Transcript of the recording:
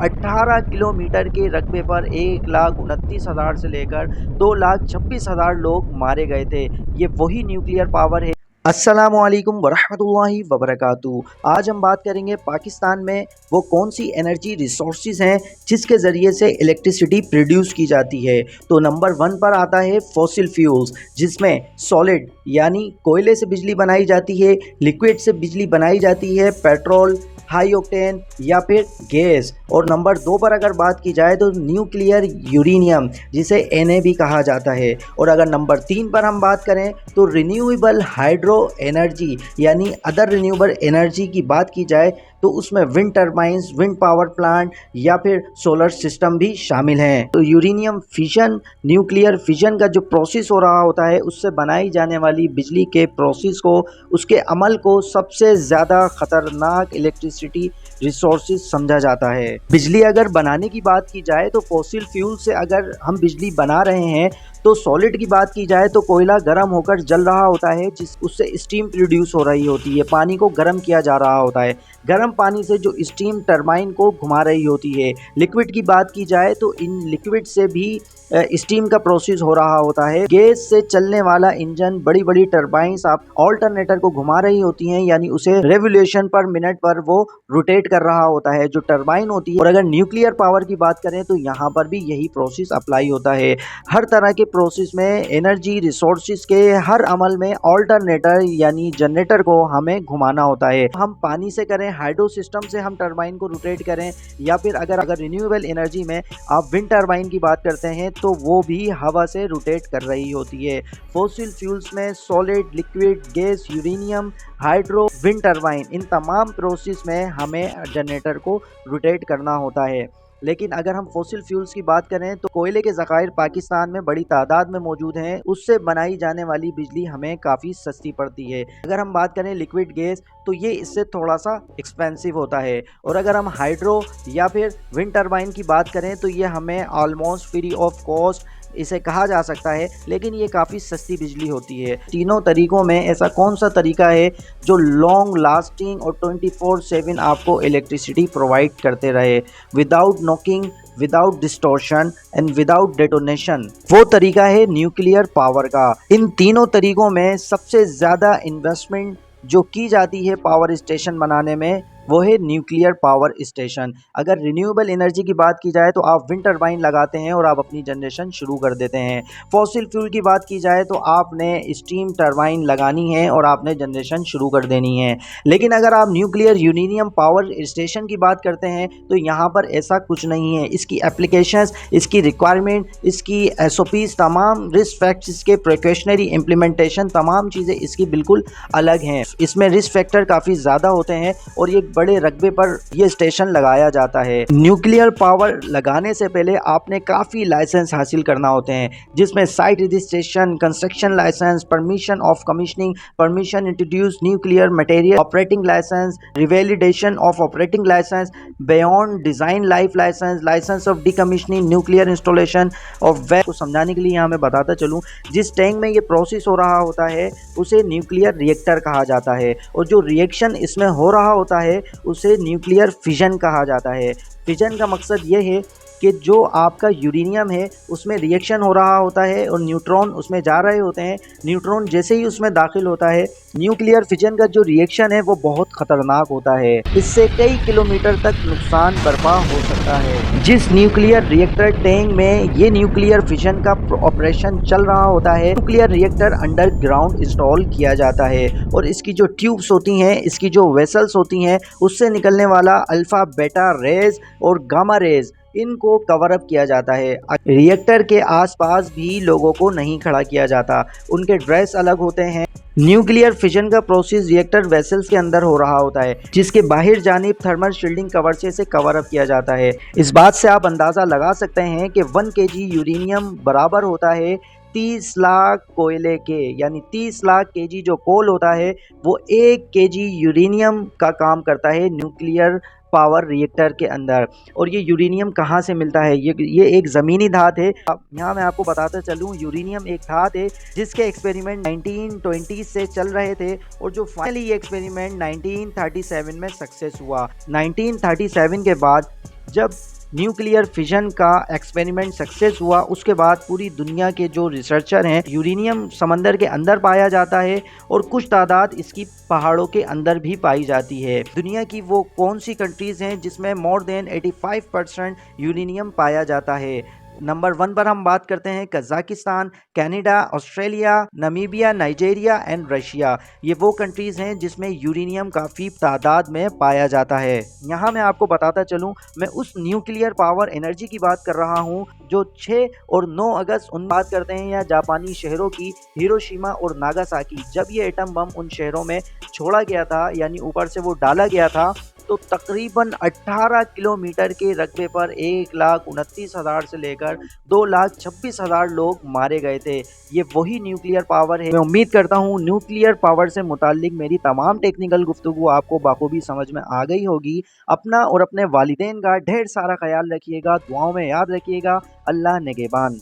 18 kilometre के रकबे पर 1,29,000 से लेकर 2,26,000 लोग मारे गए थे। ये वही न्यूक्लियर पावर है। अस्सलामुअलैकुम वरहमतुल्लाहि वबरकातुहू। आज हम बात करेंगे पाकिस्तान में वो कौन सी एनर्जी रिसोर्सेज हैं जिसके ज़रिए से इलेक्ट्रिसिटी प्रोड्यूस की जाती है। तो नंबर 1 पर आता है फॉसिल फ्यूल्स, जिसमें सॉलिड यानी कोयले से बिजली बनाई जाती है, लिक्विड से बिजली बनाई जाती है, पेट्रोल, हाई ऑक्टेन या फिर गैस। और नंबर 2 पर अगर बात की जाए तो न्यूक्लियर यूरेनियम, जिसे Na भी कहा जाता है। और अगर नंबर 3 पर हम बात करें तो रिन्यूएबल हाइड्रो एनर्जी यानी अदर रिन्यूएबल एनर्जी की बात की जाए तो उसमें wind turbines, wind power plant या फिर सोलर सिस्टम भी शामिल हैं। तो यूरेनियम फिशन, न्यूक्लियर फिशन का जो प्रोसेस हो रहा होता है उससे बनाई जाने वाली बिजली के प्रोसेस को, उसके अमल को सबसे ज़्यादा ख़तरनाक इलेक्ट्रिसिटी रिसोर्सेज समझा जाता है। बिजली अगर बनाने की बात की जाए तो फॉसिल फ्यूल से अगर हम बिजली बना रहे हैं तो सॉलिड की बात की जाए तो कोयला गर्म होकर जल रहा होता है, जिस उससे स्टीम प्रोड्यूस हो रही होती है, पानी को गर्म किया जा रहा होता है। गर्म पानी से जो स्टीम टरबाइन को घुमा रही होती है। लिक्विड की बात की जाए तो इन लिक्विड से भी स्टीम का प्रोसेस हो रहा होता है। गैस से चलने वाला इंजन, बड़ी बड़ी टरबाइंस आप ऑल्टरनेटर को घुमा रही होती हैं, यानी उसे रेवोल्यूशन पर मिनट पर वो रोटेट कर रहा होता है जो टरबाइन होती है। और अगर न्यूक्लियर पावर की बात करें तो यहाँ पर भी यही प्रोसेस अप्लाई होता है। हर तरह के प्रोसेस में एनर्जी रिसोर्सेज के हर अमल में ऑल्टरनेटर यानी जनरेटर को हमें घुमाना होता है। हम पानी से करें, हाइड्रो सिस्टम से हम टरबाइन को रोटेट करें, या फिर अगर रिन्यूएबल एनर्जी में आप विंड टरबाइन की बात करते हैं तो वो भी हवा से रोटेट कर रही होती है। फॉसिल फ्यूल्स में solid, liquid, gas, uranium, hydro, wind turbine, इन तमाम प्रोसेस में हमें जनरेटर को रोटेट करना होता है। लेकिन अगर हम फॉसिल फ्यूल्स की बात करें तो कोयले के ज़खायर पाकिस्तान में बड़ी तादाद में मौजूद हैं, उससे बनाई जाने वाली बिजली हमें काफ़ी सस्ती पड़ती है। अगर हम बात करें लिक्विड गैस तो ये इससे थोड़ा सा एक्सपेंसिव होता है। और अगर हम हाइड्रो या फिर विंड टरबाइन की बात करें तो ये हमें ऑलमोस्ट फ्री ऑफ कॉस्ट इसे कहा जा सकता है, लेकिन ये काफ़ी सस्ती बिजली होती है। तीनों तरीकों में ऐसा कौन सा तरीका है जो लॉन्ग लास्टिंग और 24/7 आपको इलेक्ट्रिसिटी प्रोवाइड करते रहे, without knocking, without distortion and without detonation? वो तरीका है न्यूक्लियर पावर का। इन तीनों तरीकों में सबसे ज़्यादा इन्वेस्टमेंट जो की जाती है पावर स्टेशन बनाने में वो है न्यूक्लियर पावर स्टेशन। अगर रिन्यूएबल एनर्जी की बात की जाए तो आप विंड टरबाइन लगाते हैं और आप अपनी जनरेशन शुरू कर देते हैं। फॉसिल फ्यूल की बात की जाए तो आपने स्टीम टरबाइन लगानी है और आपने जनरेशन शुरू कर देनी है। लेकिन अगर आप न्यूक्लियर यूरेनियम पावर स्टेशन की बात करते हैं तो यहाँ पर ऐसा कुछ नहीं है। इसकी एप्लीकेशंस, इसकी रिक्वायरमेंट, इसकी SOPs, तमाम रिस्क फैक्टर्स के प्रिकॉशनरी इम्प्लीमेंटेशन, तमाम चीज़ें इसकी बिल्कुल अलग हैं। इसमें रिस्क फैक्टर काफ़ी ज़्यादा होते हैं और ये बड़े रकबे पर यह स्टेशन लगाया जाता है। न्यूक्लियर पावर लगाने से पहले आपने काफ़ी लाइसेंस हासिल करना होते हैं, जिसमें site registration, construction licence, permission of commissioning, permission introduce nuclear material, operating licence, revalidation of operating licence, beyond design life licence, licence of decommissioning nuclear installation of well. को समझाने के लिए यहाँ मैं बताता चलूँ, जिस टैंक में ये प्रोसेस हो रहा होता है उसे न्यूक्लियर रिएक्टर कहा जाता है, और जो रिएक्शन इसमें हो रहा होता है उसे न्यूक्लियर फिजन कहा जाता है। फिजन का मकसद ये है कि जो आपका यूरेनियम है उसमें रिएक्शन हो रहा होता है और न्यूट्रॉन उसमें जा रहे होते हैं। न्यूट्रॉन जैसे ही उसमें दाखिल होता है, न्यूक्लियर फिजन का जो रिएक्शन है वो बहुत ख़तरनाक होता है। इससे कई किलोमीटर तक नुकसान बर्पा हो सकता है। जिस न्यूक्लियर रिएक्टर टैंक में ये न्यूक्लियर फिजन का ऑपरेशन चल रहा होता है, न्यूक्लियर रिएक्टर अंडरग्राउंड इंस्टॉल किया जाता है और इसकी जो ट्यूब्स होती हैं, इसकी जो वेसल्स होती हैं, उससे निकलने वाला अल्फ़ा, बेटा रेज और गामा रेज, इनको कवर अप किया जाता है। रिएक्टर के आसपास भी लोगों को नहीं खड़ा किया जाता, उनके ड्रेस अलग होते हैं। न्यूक्लियर फिजन का प्रोसेस रिएक्टर वेसल्स के अंदर हो रहा होता है, जिसके बाहर जानिब थर्मल शील्डिंग कवर से इसे कवर अप किया जाता है। इस बात से आप अंदाज़ा लगा सकते हैं कि 1 kg यूरेनियम बराबर होता है 30 लाख कोयले के, यानी 30 लाख kg जो कोल होता है वो 1 kg यूरेनियम का काम करता है न्यूक्लियर पावर रिएक्टर के अंदर। और ये यूरेनियम कहाँ से मिलता है? ये एक ज़मीनी धात है। यहाँ मैं आपको बताता चलूँ, यूरेनियम एक धात है जिसके एक्सपेरिमेंट 1920 से चल रहे थे और जो फाइनली ये एक्सपेरिमेंट 1937 में सक्सेस हुआ। 1937 के बाद जब न्यूक्लियर फिजन का एक्सपेरिमेंट सक्सेस हुआ उसके बाद पूरी दुनिया के जो रिसर्चर हैं, यूरेनियम समंदर के अंदर पाया जाता है और कुछ तादाद इसकी पहाड़ों के अंदर भी पाई जाती है। दुनिया की वो कौन सी कंट्रीज़ हैं जिसमें मोर देन 85% यूरेनियम पाया जाता है? नंबर 1 पर हम बात करते हैं Kazakhstan, Canada, Australia, Namibia, Nigeria and Russia. ये वो कंट्रीज़ हैं जिसमें यूरेनियम काफ़ी तादाद में पाया जाता है। यहाँ मैं आपको बताता चलूँ, मैं उस न्यूक्लियर पावर एनर्जी की बात कर रहा हूँ जो 6 और 9 अगस्त उन बात करते हैं या जापानी शहरों की, हिरोशिमा और नागासाकी। जब ये एटम बम उन शहरों में छोड़ा गया था, यानी ऊपर से वो डाला गया था, तो तकरीबन 18 किलोमीटर के रकबे पर 1,29,000 से लेकर 2,26,000 लोग मारे गए थे। ये वही न्यूक्लियर पावर है। मैं उम्मीद करता हूँ न्यूक्लियर पावर से मुताल्लिक मेरी तमाम टेक्निकल गुफ्तगू आपको बाखूबी समझ में आ गई होगी। अपना और अपने वालिदैन का ढेर सारा ख्याल रखिएगा, दुआओं में याद रखिएगा। अल्लाह निगहबान।